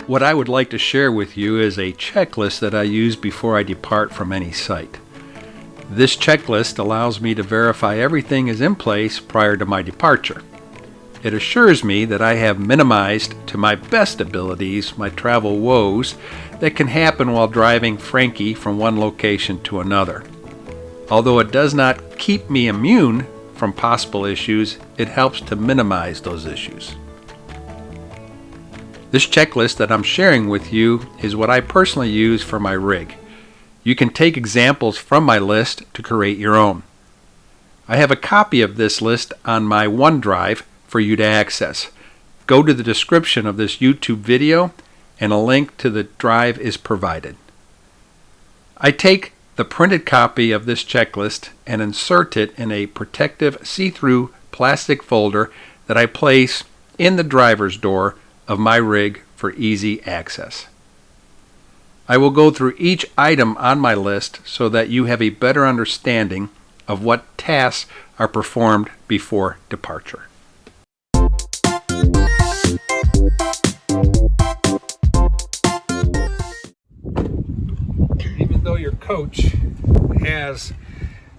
What I would like to share with you is a checklist that I use before I depart from any site. This checklist allows me to verify everything is in place prior to my departure. It assures me that I have minimized to my best abilities my travel woes that can happen while driving Frankie from one location to another. Although it does not keep me immune from possible issues, it helps to minimize those issues. This checklist that I'm sharing with you is what I personally use for my rig. You can take examples from my list to create your own. I have a copy of this list on my OneDrive for you to access. Go to the description of this YouTube video and a link to the drive is provided. I take the printed copy of this checklist and insert it in a protective see-through plastic folder that I place in the driver's door of my rig for easy access. I will go through each item on my list so that you have a better understanding of what tasks are performed before departure. Even though your coach has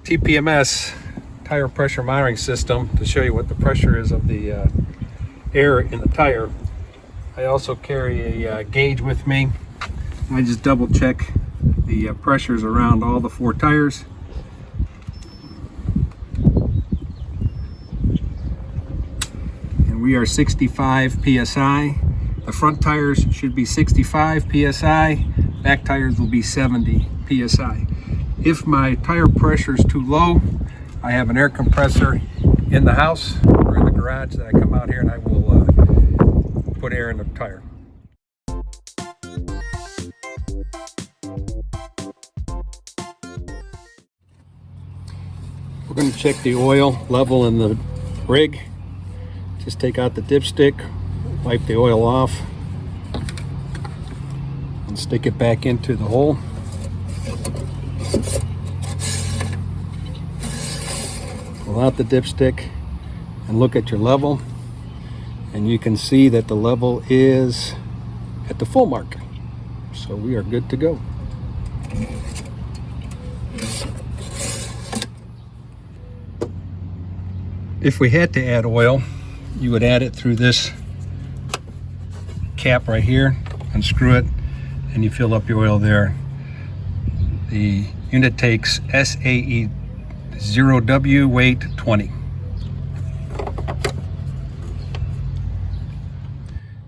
TPMS, tire pressure monitoring system, to show you what the pressure is of the air in the tire, I also carry a gauge with me. I just double check the pressures around all the 4 tires. And we are 65 psi. The front tires should be 65 psi. Back tires will be 70 psi. If my tire pressure is too low, I have an air compressor in the house or in the garage that I come out here and I will put air in the tire. We're going to check the oil level in the rig. Just take out the dipstick, wipe the oil off, and stick it back into the hole. Pull out the dipstick and look at your level, and you can see that the level is at the full mark. So we are good to go. If we had to add oil, you would add it through this cap right here, unscrew it, and you fill up your oil there. The unit takes SAE 0W, weight 20.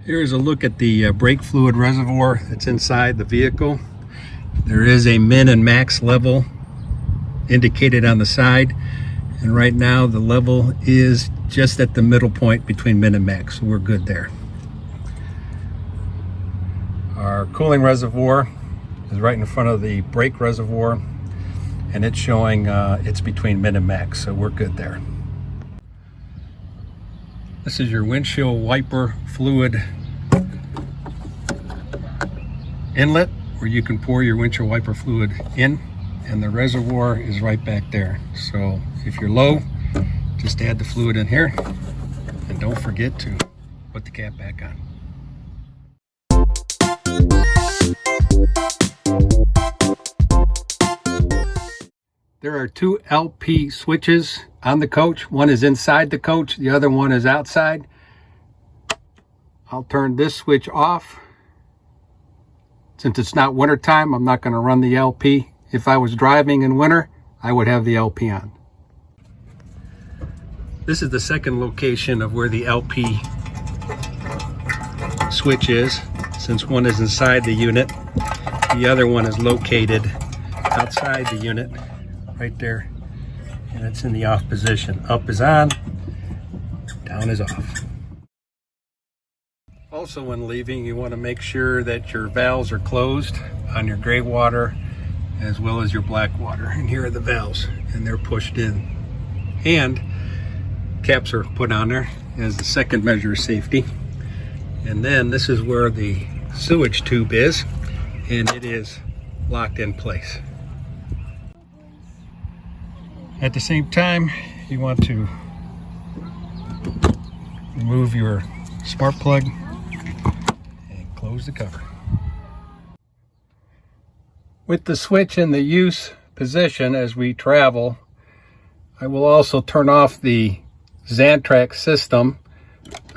Here's a look at the brake fluid reservoir that's inside the vehicle. There is a min and max level indicated on the side, and right now the level is just at the middle point between min and max, so we're good there. Our cooling reservoir is right in front of the brake reservoir, and it's showing it's between min and max, so we're good there. This is your windshield wiper fluid inlet where you can pour your windshield wiper fluid in, and the reservoir is right back there. So if you're low, just add the fluid in here, and don't forget to put the cap back on. There are 2 LP switches on the coach. One is inside the coach, the other one is outside. I'll turn this switch off. Since it's not winter time, I'm not going to run the LP. If I was driving in winter, I would have the LP on. This is the second location of where the LP switch is. Since one is inside the unit, the other one is located outside the unit, right there, and it's in the off position. Up is on, down is off. Also, when leaving, you want to make sure that your valves are closed on your gray water as well as your black water. And here are the valves, and they're pushed in. And caps are put on there as the second measure of safety. And then this is where the sewage tube is, and it is locked in place. At the same time, you want to remove your spark plug and close the cover. With the switch in the use position as we travel, I will also turn off the Xantrax system.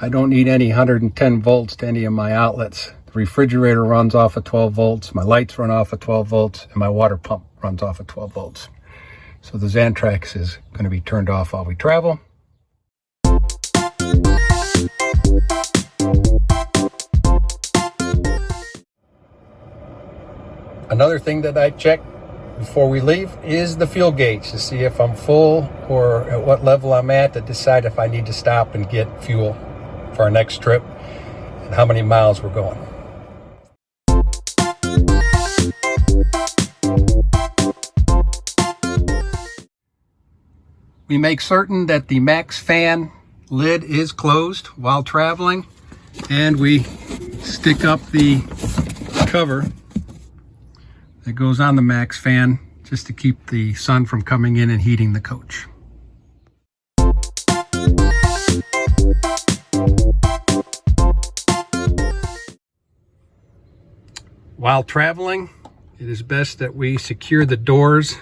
I don't need any 110 volts to any of my outlets. The refrigerator runs off of 12 volts, my lights run off of 12 volts, and my water pump runs off of 12 volts. So the Xantrax is going to be turned off while we travel. Another thing that I check before we leave is the fuel gauge to see if I'm full or at what level I'm at to decide if I need to stop and get fuel for our next trip and how many miles we're going. We make certain that the max fan lid is closed while traveling, and we stick up the cover that goes on the max fan just to keep the sun from coming in and heating the coach. While traveling, it is best that we secure the doors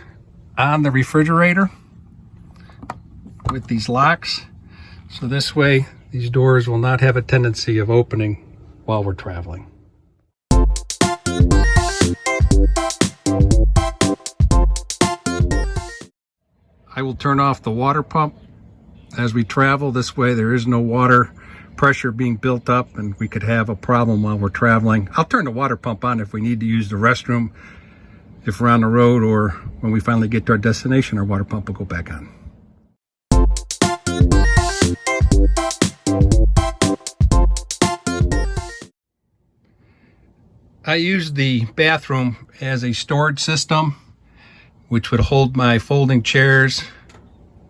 on the refrigerator with these locks, so this way these doors will not have a tendency of opening while we're traveling. I will turn off the water pump as we travel. This way there is no water pressure being built up and we could have a problem while we're traveling. I'll turn the water pump on if we need to use the restroom, if we're on the road, or when we finally get to our destination, our water pump will go back on. I use the bathroom as a storage system, which would hold my folding chairs,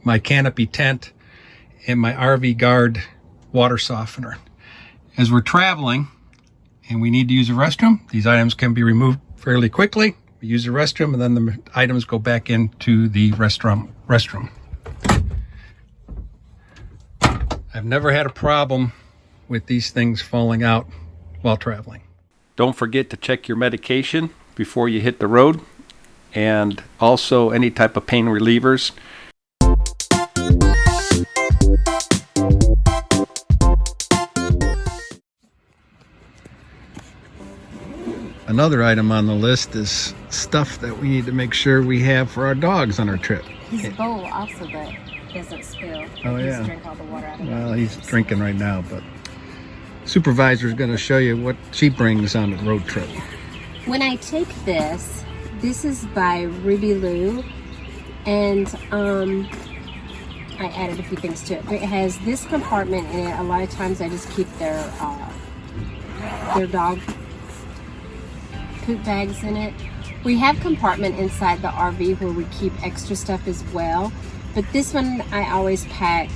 my canopy tent, and my RV Guard water softener. As we're traveling and we need to use a restroom, these items can be removed fairly quickly. We use the restroom and then the items go back into the restroom. I've never had a problem with these things falling out while traveling. Don't forget to check your medication before you hit the road, and also any type of pain relievers. Another item on the list is stuff that we need to make sure we have for our dogs on our trip. His bowl also that doesn't spill. Oh yeah. Drink all the water out of well, he's drinking right now, but supervisor is going to show you what she brings on the road trip. When I take this is by Ruby Lou, and I added a few things to it. But it has this compartment in it. A lot of times I just keep their dog poop bags in it. We have compartment inside the RV where we keep extra stuff as well, but this one I always pack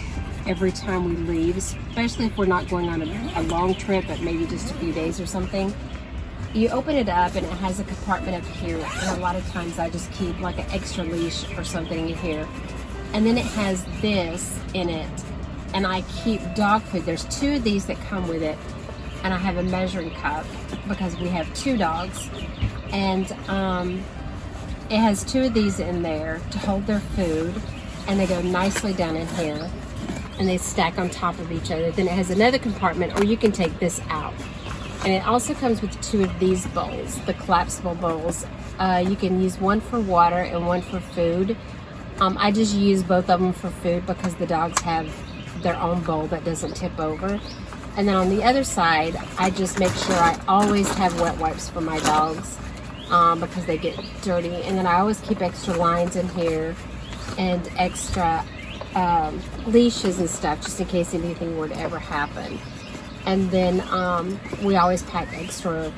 every time we leave, especially if we're not going on a long trip, but maybe just a few days or something. You open it up and it has a compartment up here, and a lot of times I just keep like an extra leash or something in here. And then it has this in it, and I keep dog food. There's two of these that come with it, and I have a measuring cup because we have two dogs, and it has two of these in there to hold their food, and they go nicely down in here and they stack on top of each other. Then it has another compartment, or you can take this out. And it also comes with two of these bowls, the collapsible bowls. You can use one for water and one for food. I just use both of them for food because the dogs have their own bowl that doesn't tip over. And then on the other side, I just make sure I always have wet wipes for my dogs because they get dirty. And then I always keep extra lines in here and extra leashes and stuff just in case anything were to ever happen. And then we always pack extra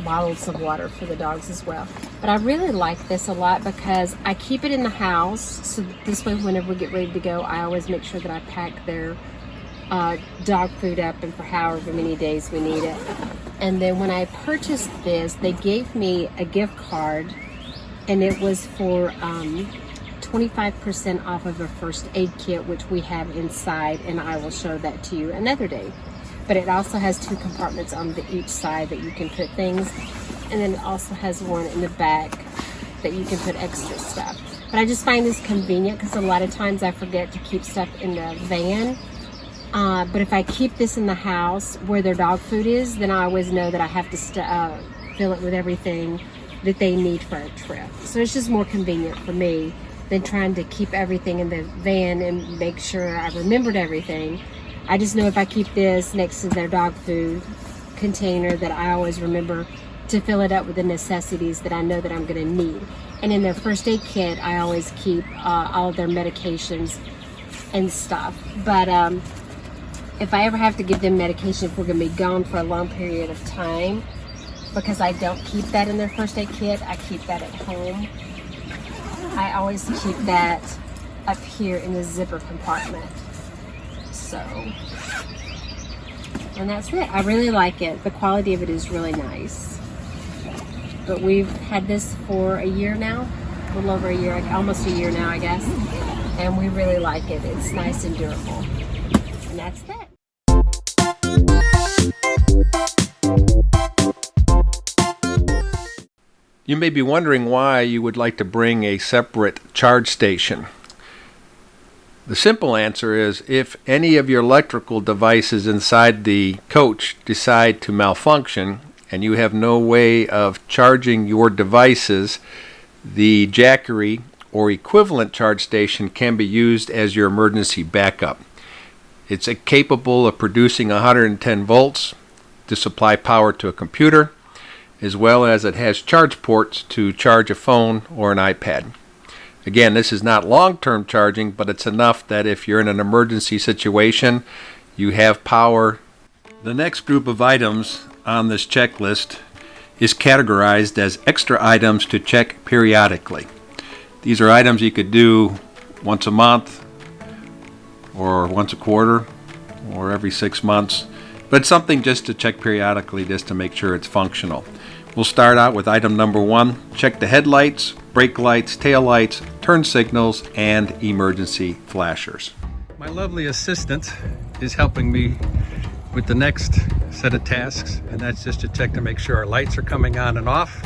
bottles of water for the dogs as well. But I really like this a lot because I keep it in the house, so this way whenever we get ready to go, I always make sure that I pack their dog food up and for however many days we need it. And then when I purchased this, they gave me a gift card, and it was for 25% off of a first aid kit, which we have inside, and I will show that to you another day. but it also has 2 compartments on each side that you can put things, and then it also has one in the back that you can put extra stuff. But I just find this convenient because a lot of times I forget to keep stuff in the van. But if I keep this in the house where their dog food is, then I always know that I have to fill it with everything that they need for a trip. So it's just more convenient for me than trying to keep everything in the van and make sure I remembered everything. I just know if I keep this next to their dog food container that I always remember to fill it up with the necessities that I know that I'm going to need. And in their first aid kit, I always keep all of their medications and stuff. But if I ever have to give them medication, if we're going to be gone for a long period of time, because I don't keep that in their first aid kit, I keep that at home. I always keep that up here in the zipper compartment. So, and that's it. I really like it. The quality of it is really nice. But we've had this for a year now, a little over a year, almost a year now, I guess. And we really like it. It's nice and durable. And that's that. You may be wondering why you would like to bring a separate charge station. The simple answer is if any of your electrical devices inside the coach decide to malfunction and you have no way of charging your devices, the Jackery or equivalent charge station can be used as your emergency backup. It's capable of producing 110 volts to supply power to a computer, as well as it has charge ports to charge a phone or an iPad. Again, this is not long-term charging, but it's enough that if you're in an emergency situation, you have power. The next group of items on this checklist is categorized as extra items to check periodically. These are items you could do once a month or once a quarter or every 6 months, but something just to check periodically just to make sure it's functional. We'll start out with item number 1. Check the headlights, brake lights, tail lights, turn signals, and emergency flashers. My lovely assistant is helping me with the next set of tasks, and that's just to check to make sure our lights are coming on and off.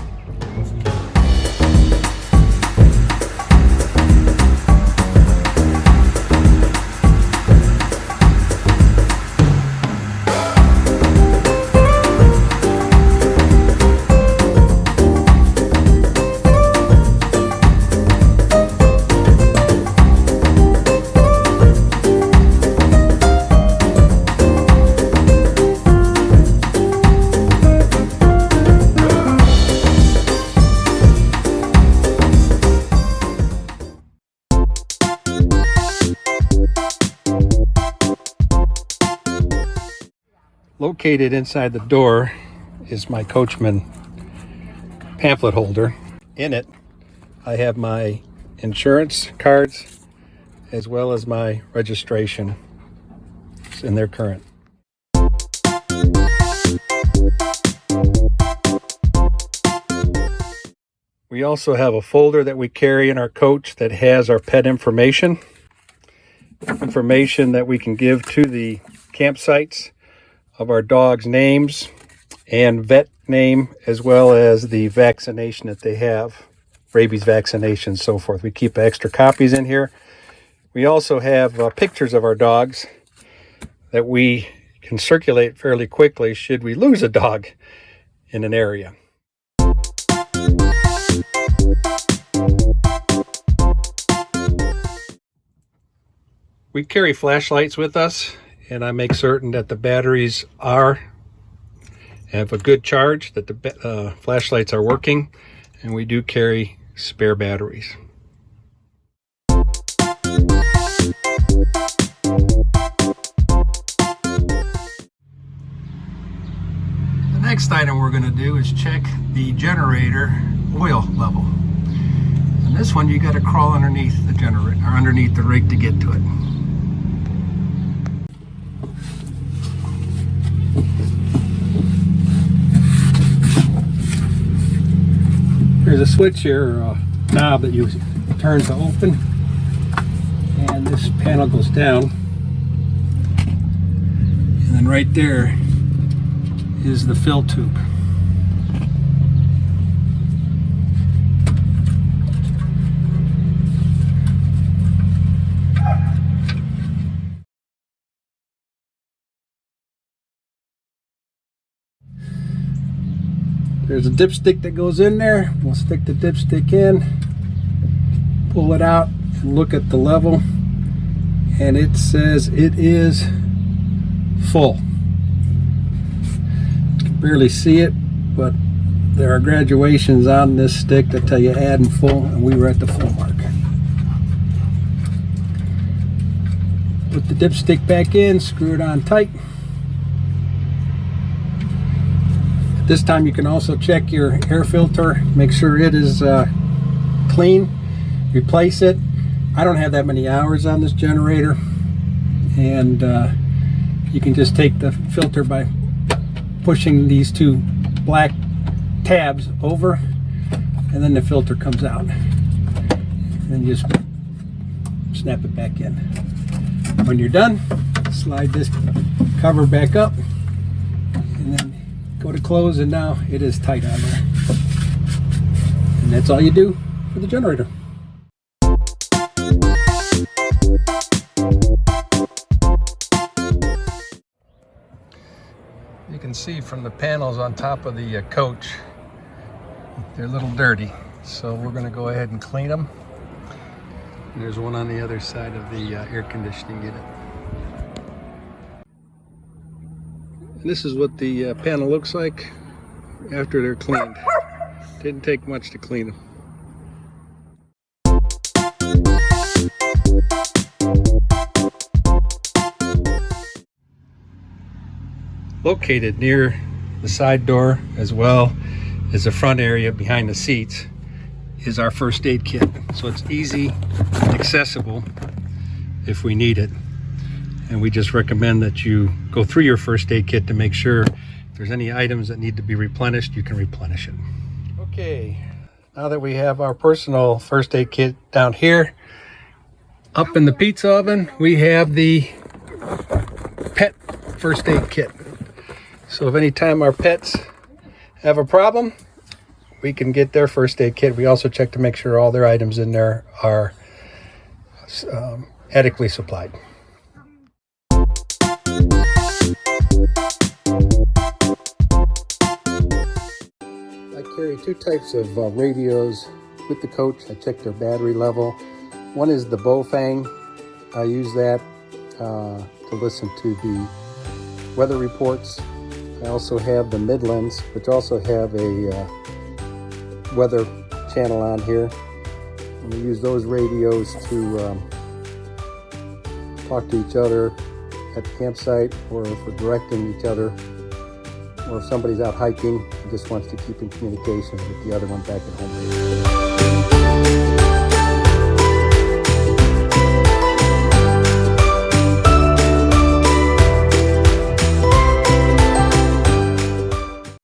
Located inside the door is my Coachman pamphlet holder. In it, I have my insurance cards as well as my registration. And they're current. We also have a folder that we carry in our coach that has our pet information that we can give to the campsites of our dogs' names and vet name, as well as the vaccination that they have, rabies vaccination, so forth. We keep extra copies in here. We also have pictures of our dogs that we can circulate fairly quickly should we lose a dog in an area. We carry flashlights with us, and I make certain that the batteries have a good charge, that the flashlights are working, and we do carry spare batteries. The next item we're going to do is check the generator oil level. And this one you got to crawl underneath the generator or underneath the rig to get to it. There's a switch here, or a knob that you turn to open, and this panel goes down, And then right there is the fill tube. There's a dipstick that goes in there. We'll stick the dipstick in, pull it out, and look at the level. And it says it is full. You can barely see it, but there are graduations on this stick that tell you add and full, and we were at the full mark. Put the dipstick back in, screw it on tight. This time you can also check your air filter, make sure it is clean, replace it. I don't have that many hours on this generator, and you can just take the filter by pushing these two black tabs over, and then the filter comes out. And then you just snap it back in. When you're done, slide this cover back up, and then go to close, and now it is tight on there. And that's all you do for the generator. You can see from the panels on top of the coach, they're a little dirty. So we're going to go ahead and clean them. And there's one on the other side of the air conditioning unit. And this is what the panel looks like after they're cleaned. Didn't take much to clean them. Located near the side door as well as the front area behind the seats is our first aid kit. So it's easy, accessible if we need it. And we just recommend that you go through your first aid kit to make sure if there's any items that need to be replenished, you can replenish it. Okay, now that we have our personal first aid kit down here, up in the pizza oven, we have the pet first aid kit. So if any time our pets have a problem, we can get their first aid kit. We also check to make sure all their items in there are adequately supplied. I carry two types of radios with the coach. I check their battery level. One is the Bofang. I use that to listen to the weather reports. I also have the Midlands, which also have a weather channel on here. And we use those radios to talk to each other at the campsite, or if we're directing each other, or if somebody's out hiking and just wants to keep in communication with the other one back at home.